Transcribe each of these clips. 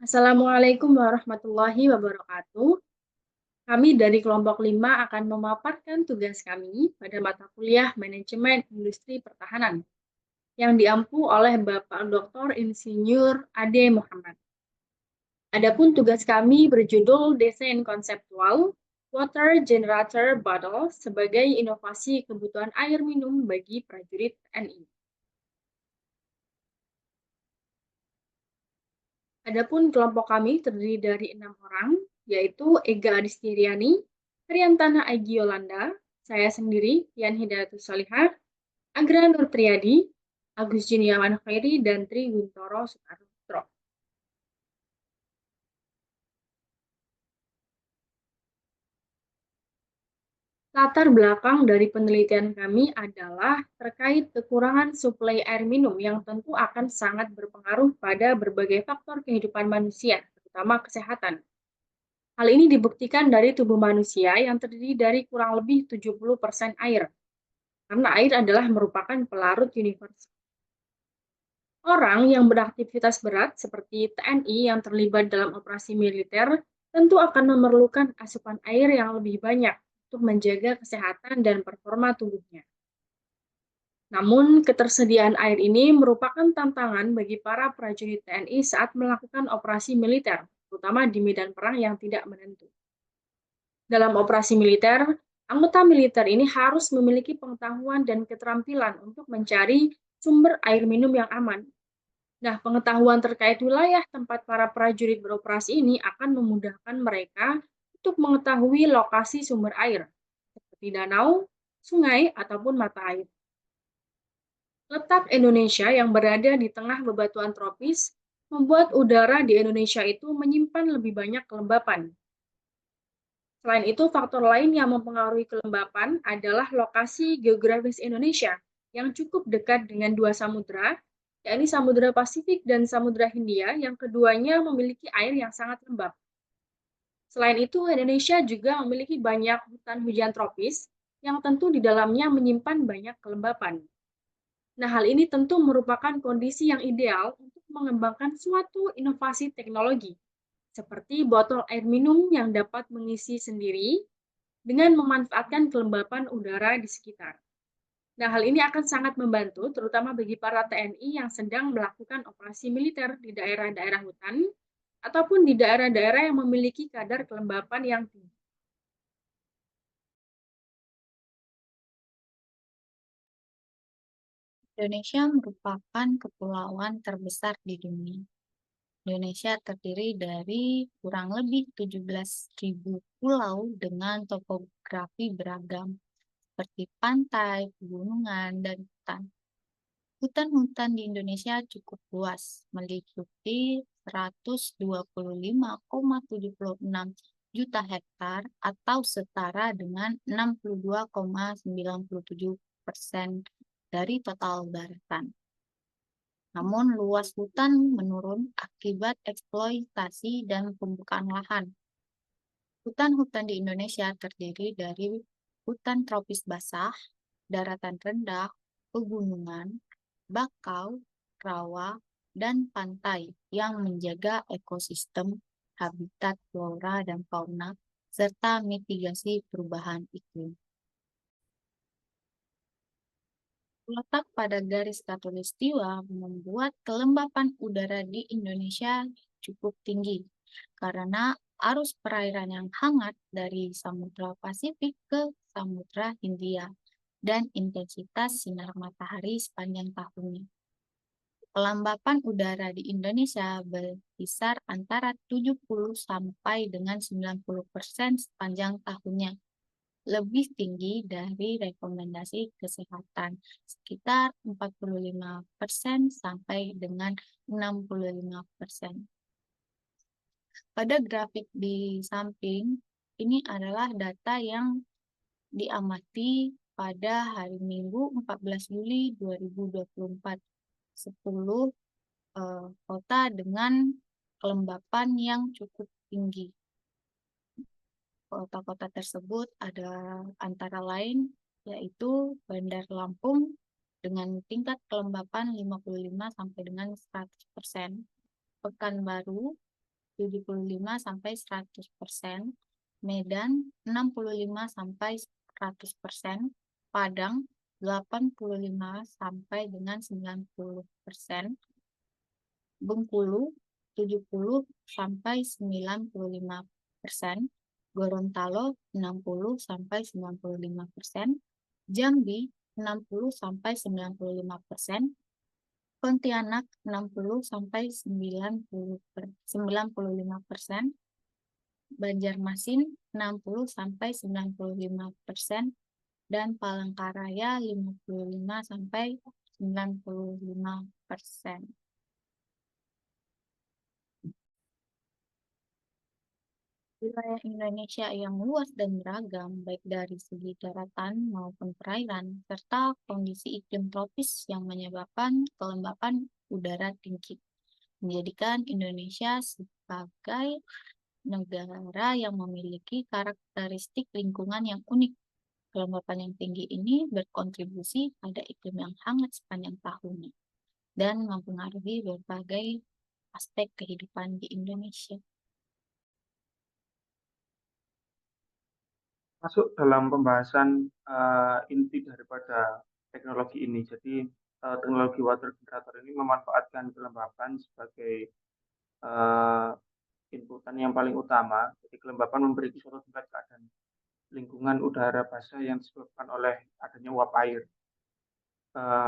Assalamualaikum warahmatullahi wabarakatuh. Kami dari kelompok 5 akan memaparkan tugas kami pada mata kuliah Manajemen Industri Pertahanan yang diampu oleh Bapak Dr. Insinyur Ade Muhammad. Adapun tugas kami berjudul Desain Konseptual Water Generator Bottle sebagai inovasi kebutuhan air minum bagi prajurit TNI. Adapun kelompok kami terdiri dari 6 orang, yaitu Ega Adistiriani, Triantana Aigi Yolanda, saya sendiri, Yan Hidayatus Solihah, Agra Nur Triyadi, Agus Juniawan Khairi, dan Tri Wintoro Soekarno. Latar belakang dari penelitian kami adalah terkait kekurangan suplai air minum yang tentu akan sangat berpengaruh pada berbagai faktor kehidupan manusia, terutama kesehatan. Hal ini dibuktikan dari tubuh manusia yang terdiri dari kurang lebih 70% air, karena air adalah merupakan pelarut universal. Orang yang beraktivitas berat seperti TNI yang terlibat dalam operasi militer tentu akan memerlukan asupan air yang lebih banyak untuk menjaga kesehatan dan performa tubuhnya. Namun, ketersediaan air ini merupakan tantangan bagi para prajurit TNI saat melakukan operasi militer, terutama di medan perang yang tidak menentu. Dalam operasi militer, anggota militer ini harus memiliki pengetahuan dan keterampilan untuk mencari sumber air minum yang aman. Nah, pengetahuan terkait wilayah tempat para prajurit beroperasi ini akan memudahkan mereka untuk mengetahui lokasi sumber air, seperti danau, sungai, ataupun mata air. Letak Indonesia yang berada di tengah bebatuan tropis membuat udara di Indonesia itu menyimpan lebih banyak kelembapan. Selain itu, faktor lain yang mempengaruhi kelembapan adalah lokasi geografis Indonesia yang cukup dekat dengan dua samudera, yakni Samudra Pasifik dan Samudra Hindia, yang keduanya memiliki air yang sangat lembab. Selain itu, Indonesia juga memiliki banyak hutan hujan tropis yang tentu di dalamnya menyimpan banyak kelembapan. Nah, hal ini tentu merupakan kondisi yang ideal untuk mengembangkan suatu inovasi teknologi, seperti botol air minum yang dapat mengisi sendiri dengan memanfaatkan kelembapan udara di sekitar. Nah, hal ini akan sangat membantu, terutama bagi para TNI yang sedang melakukan operasi militer di daerah-daerah hutan ataupun di daerah-daerah yang memiliki kadar kelembapan yang tinggi. Indonesia merupakan kepulauan terbesar di dunia. Indonesia terdiri dari kurang lebih 17.000 pulau dengan topografi beragam, seperti pantai, pegunungan, dan hutan. Hutan-hutan di Indonesia cukup luas, meliputi 125,76 juta hektar atau setara dengan 62,97% dari total daratan. Namun luas hutan menurun akibat eksploitasi dan pembukaan lahan. Hutan-hutan di Indonesia terdiri dari hutan tropis basah, daratan rendah, pegunungan, bakau, rawa, dan pantai yang menjaga ekosistem, habitat flora dan fauna, serta mitigasi perubahan iklim. Letak pada garis khatulistiwa membuat kelembapan udara di Indonesia cukup tinggi karena arus perairan yang hangat dari Samudra Pasifik ke Samudra Hindia dan intensitas sinar matahari sepanjang tahunnya. Kelembapan udara di Indonesia berkisar antara 70 sampai dengan 90% sepanjang tahunnya, lebih tinggi dari rekomendasi kesehatan, sekitar 45% sampai dengan 65%. Pada grafik di samping, ini adalah data yang diamati pada hari Minggu 14 Juli 2024. 10 kota dengan kelembapan yang cukup tinggi. Kota-kota tersebut ada antara lain yaitu Bandar Lampung dengan tingkat kelembapan 55 sampai dengan 100%, Pekanbaru 75-100%, Medan 65-100%, Padang 85 sampai dengan 90%, Bengkulu 70 sampai 95%, Gorontalo 60 sampai 95%, Jambi 60 sampai 95%, Pontianak 60 sampai 95%, Banjarmasin 60 sampai 95%, dan Palangkaraya 55 sampai 95%. Wilayah Indonesia yang luas dan beragam, baik dari segi daratan maupun perairan, serta kondisi iklim tropis yang menyebabkan kelembapan udara tinggi, menjadikan Indonesia sebagai negara yang memiliki karakteristik lingkungan yang unik. Kelembapan yang tinggi ini berkontribusi pada iklim yang hangat sepanjang tahunnya dan mempengaruhi berbagai aspek kehidupan di Indonesia. Masuk dalam pembahasan inti daripada teknologi ini. Jadi teknologi water generator ini memanfaatkan kelembapan sebagai uh, inputan yang paling utama. Jadi kelembapan memberi suatu tingkat keadaan lingkungan udara basah yang disebabkan oleh adanya uap air.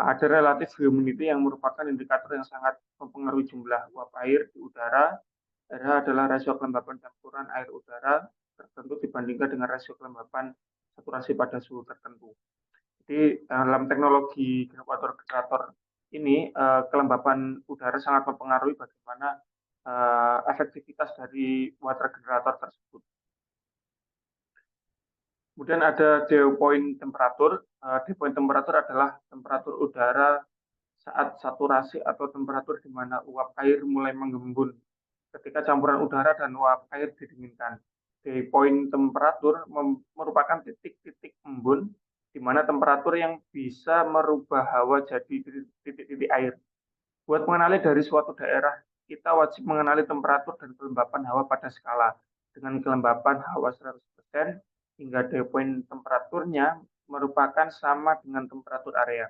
Ada relatif humidity yang merupakan indikator yang sangat mempengaruhi jumlah uap air di udara. RH adalah rasio kelembapan campuran air udara tertentu dibandingkan dengan rasio kelembapan saturasi pada suhu tertentu. Jadi dalam teknologi water generator ini kelembapan udara sangat mempengaruhi bagaimana efektivitas dari water generator tersebut. Kemudian ada dew point temperatur. Dew point temperatur adalah temperatur udara saat saturasi atau temperatur di mana uap air mulai menggembun ketika campuran udara dan uap air didinginkan. Dew point temperatur merupakan titik-titik embun di mana temperatur yang bisa merubah hawa jadi titik-titik air. Buat mengenali dari suatu daerah, kita wajib mengenali temperatur dan kelembapan hawa pada skala. Dengan kelembapan hawa 100%, hingga dew point temperaturnya merupakan sama dengan temperatur area.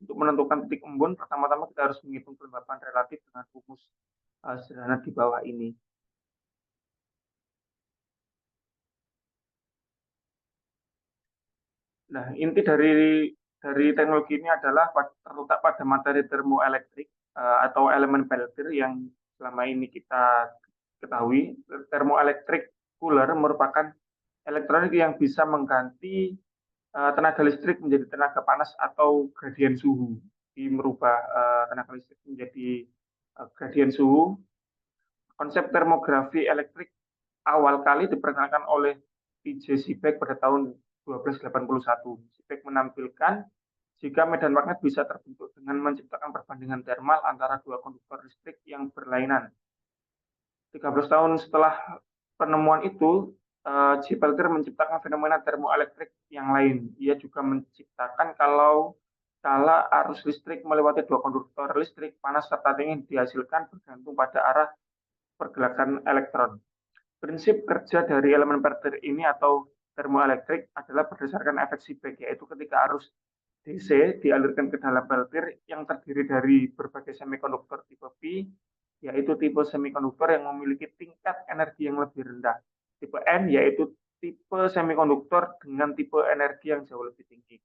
Untuk menentukan titik embun, pertama-tama kita harus menghitung kelembapan relatif dengan rumus sederhana di bawah ini. Nah, inti dari teknologi ini adalah terletak pada materi termoelektrik atau elemen Peltier yang selama ini kita ketahui. Termoelektrik cooler merupakan elektronik yang bisa mengganti tenaga listrik menjadi tenaga panas atau gradien suhu. Jadi merubah tenaga listrik menjadi gradien suhu. Konsep termografi elektrik awal kali diperkenalkan oleh P.J. Seebeck pada tahun 1281. Seebeck menampilkan jika medan magnet bisa terbentuk dengan menciptakan perbandingan termal antara dua konduktor listrik yang berlainan. 13 tahun setelah penemuan itu, J. Peltier menciptakan fenomena termoelektrik yang lain. Ia juga menciptakan kala arus listrik melewati dua konduktor listrik, panas serta dingin dihasilkan bergantung pada arah pergerakan elektron. Prinsip kerja dari elemen Peltier ini atau termoelektrik adalah berdasarkan efek Seebeck, yaitu ketika arus DC dialirkan ke dalam Peltier yang terdiri dari berbagai semikonduktor tipe P, yaitu tipe semikonduktor yang memiliki tingkat energi yang lebih rendah. Tipe N yaitu tipe semikonduktor dengan tipe energi yang jauh lebih tinggi.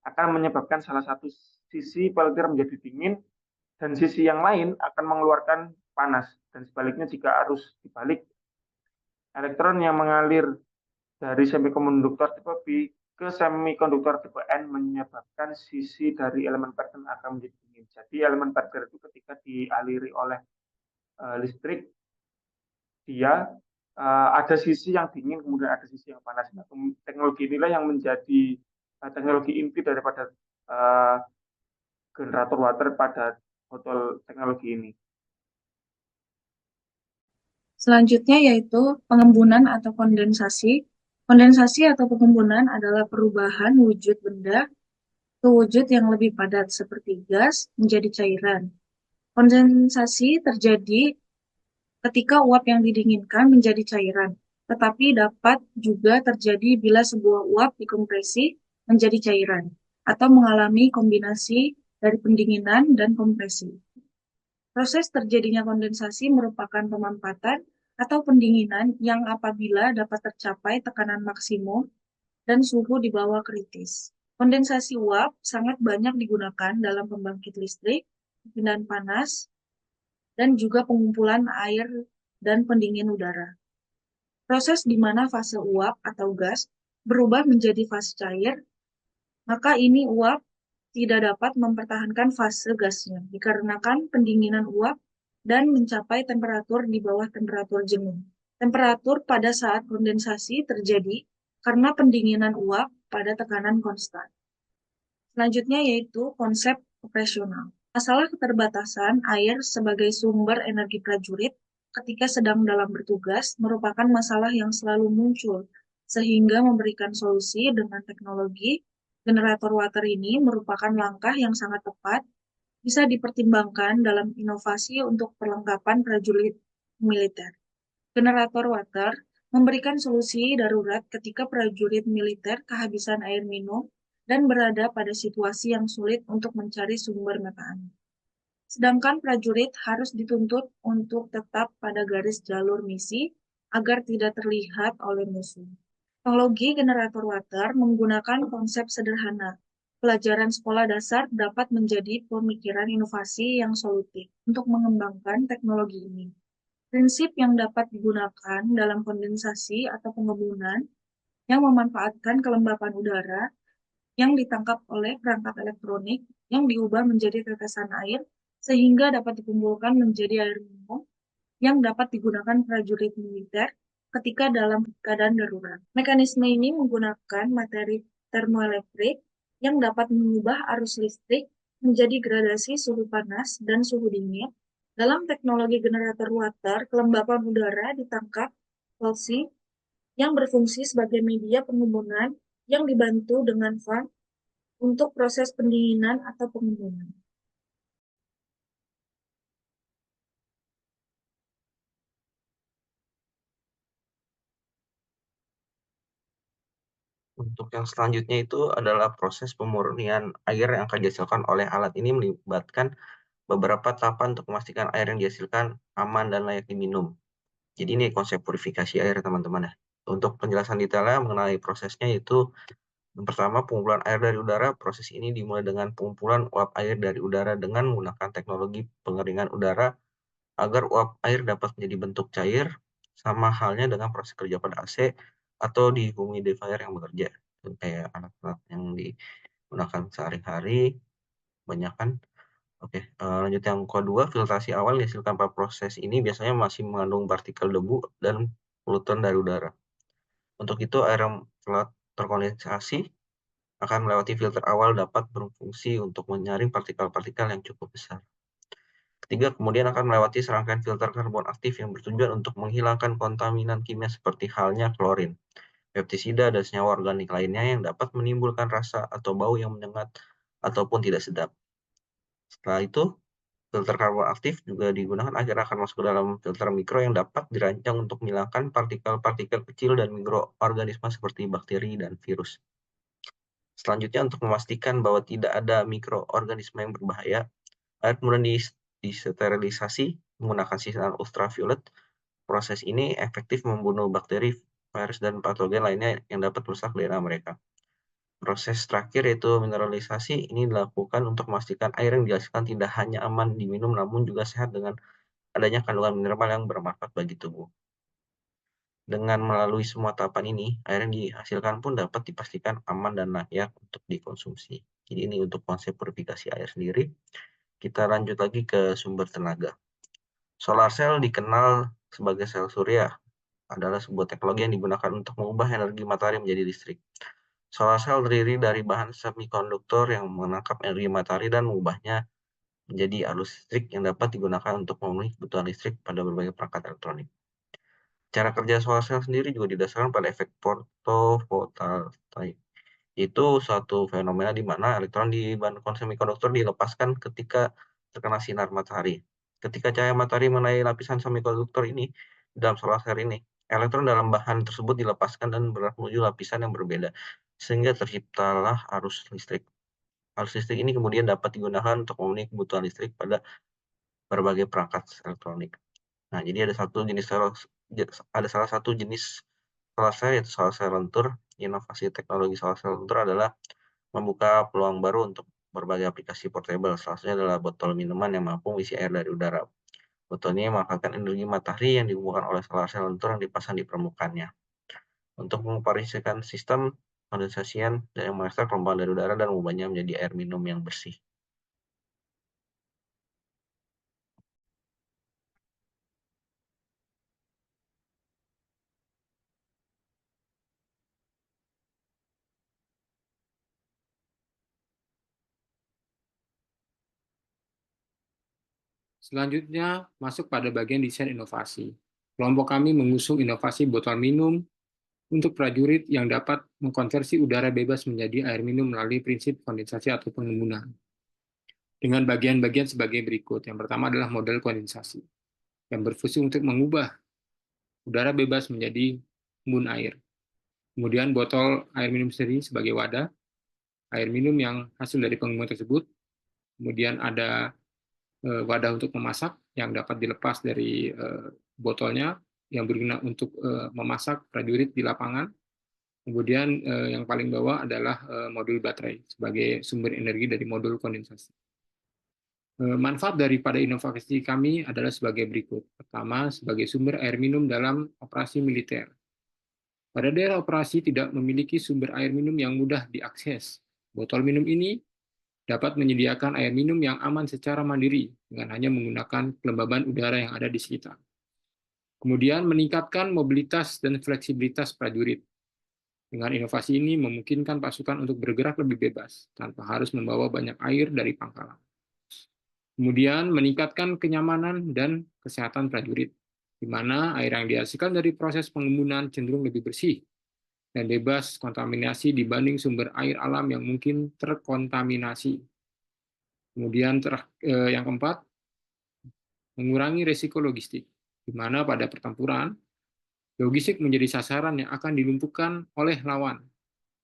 Akan menyebabkan salah satu sisi Peltier menjadi dingin dan sisi yang lain akan mengeluarkan panas. Dan sebaliknya jika arus dibalik, elektron yang mengalir dari semikonduktor tipe B ke semikonduktor tipe N menyebabkan sisi dari elemen Peltier akan menjadi dingin. Jadi elemen Peltier itu ketika dialiri oleh listrik, dia ada sisi yang dingin, kemudian ada sisi yang panas. Nah, teknologi inilah yang menjadi teknologi inti daripada generator water pada botol teknologi ini. Selanjutnya yaitu pengembunan atau kondensasi. Kondensasi atau pengembunan adalah perubahan wujud benda ke wujud yang lebih padat seperti gas menjadi cairan. Kondensasi terjadi ketika uap yang didinginkan menjadi cairan, tetapi dapat juga terjadi bila sebuah uap dikompresi menjadi cairan atau mengalami kombinasi dari pendinginan dan kompresi. Proses terjadinya kondensasi merupakan pemampatan atau pendinginan yang apabila dapat tercapai tekanan maksimum dan suhu di bawah kritis. Kondensasi uap sangat banyak digunakan dalam pembangkit listrik, perpindahan panas, dan juga pengumpulan air dan pendingin udara. Proses di mana fase uap atau gas berubah menjadi fase cair, maka ini uap tidak dapat mempertahankan fase gasnya dikarenakan pendinginan uap dan mencapai temperatur di bawah temperatur jenuh. Temperatur pada saat kondensasi terjadi karena pendinginan uap pada tekanan konstan. Selanjutnya yaitu konsep operasional. Masalah keterbatasan air sebagai sumber energi prajurit ketika sedang dalam bertugas merupakan masalah yang selalu muncul, sehingga memberikan solusi dengan teknologi generator water ini merupakan langkah yang sangat tepat, bisa dipertimbangkan dalam inovasi untuk perlengkapan prajurit militer. Generator water memberikan solusi darurat ketika prajurit militer kehabisan air minum dan berada pada situasi yang sulit untuk mencari sumber mata angin. Sedangkan prajurit harus dituntut untuk tetap pada garis jalur misi agar tidak terlihat oleh musuh. Teknologi generator water menggunakan konsep sederhana. Pelajaran sekolah dasar dapat menjadi pemikiran inovasi yang solutif untuk mengembangkan teknologi ini. Prinsip yang dapat digunakan dalam kondensasi atau pengebunan yang memanfaatkan kelembapan udara yang ditangkap oleh perangkat elektronik yang diubah menjadi tetesan air sehingga dapat dikumpulkan menjadi air minum yang dapat digunakan prajurit militer ketika dalam keadaan darurat. Mekanisme ini menggunakan materi termoelektrik yang dapat mengubah arus listrik menjadi gradasi suhu panas dan suhu dingin. Dalam teknologi generator water, kelembapan udara ditangkap pulsi yang berfungsi sebagai media pengebunan yang dibantu dengan fan untuk proses pendinginan atau pengebunan. Untuk yang selanjutnya itu adalah proses pemurnian air yang akan dihasilkan oleh alat ini melibatkan beberapa tahapan untuk memastikan air yang dihasilkan aman dan layak diminum. Jadi ini konsep purifikasi air teman-teman ya. Untuk penjelasan detailnya mengenai prosesnya yaitu yang pertama pengumpulan air dari udara. Proses ini dimulai dengan pengumpulan uap air dari udara dengan menggunakan teknologi pengeringan udara agar uap air dapat menjadi bentuk cair, sama halnya dengan proses kerja pada AC atau di humidifier yang bekerja. Itu kayak alat-alat yang digunakan sehari-hari, banyak kan. Oke, lanjut yang kedua, filtrasi awal dihasilkan pada proses ini biasanya masih mengandung partikel debu dan polutan dari udara. Untuk itu, air yang telah terkondensasi akan melewati filter awal dapat berfungsi untuk menyaring partikel-partikel yang cukup besar. Ketiga, kemudian akan melewati serangkaian filter karbon aktif yang bertujuan untuk menghilangkan kontaminan kimia seperti halnya klorin, pestisida, dan senyawa organik lainnya yang dapat menimbulkan rasa atau bau yang menyengat ataupun tidak sedap. Setelah itu, filter karbon aktif juga digunakan agar akan masuk ke dalam filter mikro yang dapat dirancang untuk menghilangkan partikel-partikel kecil dan mikroorganisme seperti bakteri dan virus. Selanjutnya, untuk memastikan bahwa tidak ada mikroorganisme yang berbahaya, air kemudian disterilisasi menggunakan sinar ultraviolet. Proses ini efektif membunuh bakteri, virus, dan patogen lainnya yang dapat merusak DNA mereka. Proses terakhir yaitu mineralisasi ini dilakukan untuk memastikan air yang dihasilkan tidak hanya aman diminum namun juga sehat dengan adanya kandungan mineral yang bermanfaat bagi tubuh. Dengan melalui semua tahapan ini, air yang dihasilkan pun dapat dipastikan aman dan layak untuk dikonsumsi. Jadi ini untuk konsep purifikasi air sendiri. Kita lanjut lagi ke sumber tenaga. Solar cell dikenal sebagai sel surya, adalah sebuah teknologi yang digunakan untuk mengubah energi matahari menjadi listrik. Solar cell terdiri dari bahan semikonduktor yang menangkap energi matahari dan mengubahnya menjadi arus listrik yang dapat digunakan untuk memenuhi kebutuhan listrik pada berbagai perangkat elektronik. Cara kerja solar cell sendiri juga didasarkan pada efek fotovoltaik. Itu suatu fenomena di mana elektron di bahan semikonduktor dilepaskan ketika terkena sinar matahari. Ketika cahaya matahari mengenai lapisan semikonduktor ini, dalam solar cell ini, elektron dalam bahan tersebut dilepaskan dan bergerak menuju lapisan yang berbeda, sehingga terciptalah arus listrik. Arus listrik ini kemudian dapat digunakan untuk memenuhi kebutuhan listrik pada berbagai perangkat elektronik. Nah, jadi ada salah satu jenis solar cell, yaitu solar cell lentur. Inovasi teknologi solar cell lentur adalah membuka peluang baru untuk berbagai aplikasi portable. Salah satunya adalah botol minuman yang mampu mengisi air dari udara. Botol ini memanfaatkan energi matahari yang dikumpulkan oleh solar cell lentur yang dipasang di permukaannya. Untuk mengoperasikan sistem kondensasian dan yang mengekstrak kelembapan dari udara dan mengubahnya menjadi air minum yang bersih. Selanjutnya, masuk pada bagian desain inovasi. Kelompok kami mengusung inovasi botol minum untuk prajurit yang dapat mengkonversi udara bebas menjadi air minum melalui prinsip kondensasi atau pengembunan. Dengan bagian-bagian sebagai berikut. Yang pertama adalah model kondensasi, yang berfungsi untuk mengubah udara bebas menjadi embun air. Kemudian botol air minum sendiri sebagai wadah, air minum yang hasil dari pengembunan tersebut. Kemudian ada wadah untuk memasak yang dapat dilepas dari botolnya yang berguna untuk memasak prajurit di lapangan. Kemudian yang paling bawah adalah modul baterai sebagai sumber energi dari modul kondensasi. Manfaat daripada inovasi kami adalah sebagai berikut. Pertama, sebagai sumber air minum dalam operasi militer. Pada daerah operasi tidak memiliki sumber air minum yang mudah diakses. Botol minum ini dapat menyediakan air minum yang aman secara mandiri dengan hanya menggunakan kelembaban udara yang ada di sekitar. Kemudian meningkatkan mobilitas dan fleksibilitas prajurit. Dengan inovasi ini memungkinkan pasukan untuk bergerak lebih bebas tanpa harus membawa banyak air dari pangkalan. Kemudian meningkatkan kenyamanan dan kesehatan prajurit, di mana air yang dihasilkan dari proses pengembunan cenderung lebih bersih dan bebas kontaminasi dibanding sumber air alam yang mungkin terkontaminasi. Kemudian yang keempat, mengurangi risiko logistik, di mana pada pertempuran, logistik menjadi sasaran yang akan dilumpuhkan oleh lawan.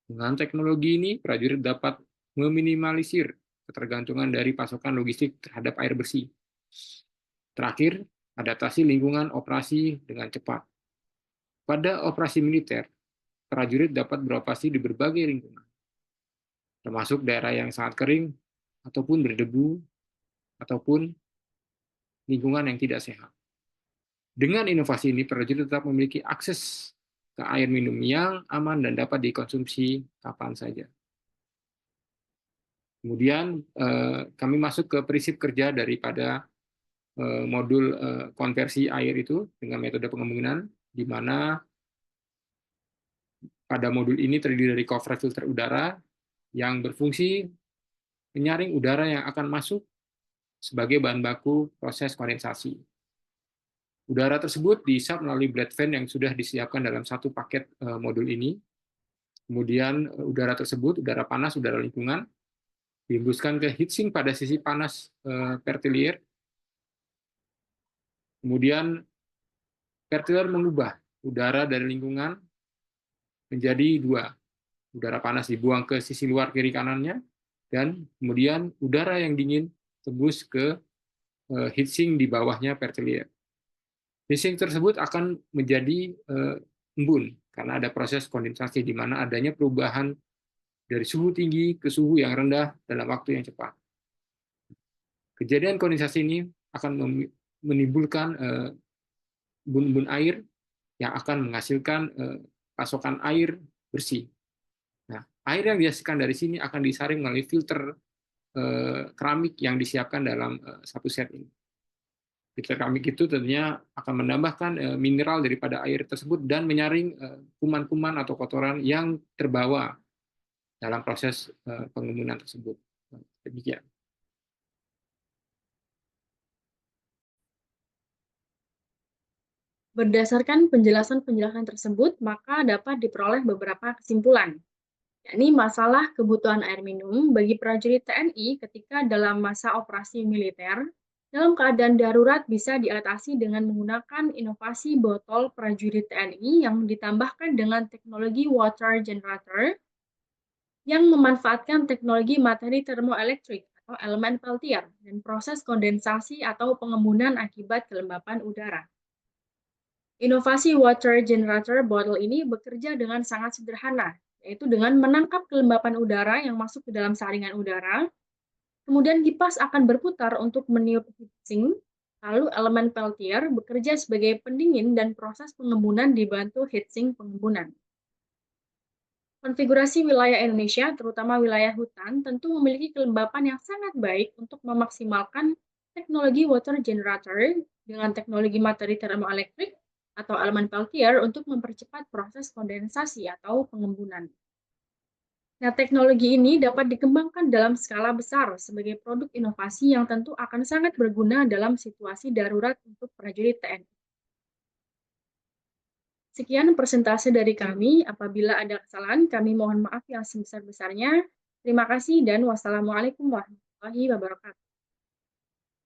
Dengan teknologi ini, prajurit dapat meminimalisir ketergantungan dari pasokan logistik terhadap air bersih. Terakhir, adaptasi lingkungan operasi dengan cepat. Pada operasi militer, prajurit dapat beroperasi di berbagai lingkungan, termasuk daerah yang sangat kering, ataupun berdebu, ataupun lingkungan yang tidak sehat. Dengan inovasi ini, prajurit tetap memiliki akses ke air minum yang aman dan dapat dikonsumsi kapan saja. Kemudian kami masuk ke prinsip kerja daripada modul konversi air itu dengan metode pengembunan, di mana pada modul ini terdiri dari cover filter udara yang berfungsi menyaring udara yang akan masuk sebagai bahan baku proses kondensasi. Udara tersebut dihisap melalui blade fan yang sudah disiapkan dalam satu paket modul ini. Kemudian udara tersebut, udara panas, udara lingkungan, dihembuskan ke heatsink pada sisi panas pertilier. Kemudian pertilier mengubah udara dari lingkungan menjadi dua. Udara panas dibuang ke sisi luar kiri kanannya, dan kemudian udara yang dingin tembus ke heatsink di bawahnya pertilier. Heatsink tersebut akan menjadi embun karena ada proses kondensasi di mana adanya perubahan dari suhu tinggi ke suhu yang rendah dalam waktu yang cepat. Kejadian kondensasi ini akan menimbulkan embun-embun air yang akan menghasilkan pasokan air bersih. Nah, air yang dihasilkan dari sini akan disaring melalui filter keramik yang disiapkan dalam satu set ini. Filter keramik itu tentunya akan menambahkan mineral daripada air tersebut dan menyaring kuman-kuman atau kotoran yang terbawa dalam proses pengembunan tersebut. Demikian. Berdasarkan penjelasan-penjelasan tersebut, maka dapat diperoleh beberapa kesimpulan, yakni masalah kebutuhan air minum bagi prajurit TNI ketika dalam masa operasi militer dalam keadaan darurat bisa diatasi dengan menggunakan inovasi botol prajurit TNI yang ditambahkan dengan teknologi water generator yang memanfaatkan teknologi materi termoelektrik atau elemen Peltier dan proses kondensasi atau pengembunan akibat kelembapan udara. Inovasi water generator bottle ini bekerja dengan sangat sederhana, yaitu dengan menangkap kelembapan udara yang masuk ke dalam saringan udara. Kemudian kipas akan berputar untuk meniup heatsink, lalu elemen Peltier bekerja sebagai pendingin dan proses pengembunan dibantu heatsink pengembunan. Konfigurasi wilayah Indonesia, terutama wilayah hutan, tentu memiliki kelembapan yang sangat baik untuk memaksimalkan teknologi water generator dengan teknologi materi termoelektrik atau elemen Peltier untuk mempercepat proses kondensasi atau pengembunan. Nah, teknologi ini dapat dikembangkan dalam skala besar sebagai produk inovasi yang tentu akan sangat berguna dalam situasi darurat untuk prajurit TNI. Sekian persentase dari kami. Apabila ada kesalahan, kami mohon maaf yang sebesar-besarnya. Terima kasih dan wassalamualaikum warahmatullahi wabarakatuh.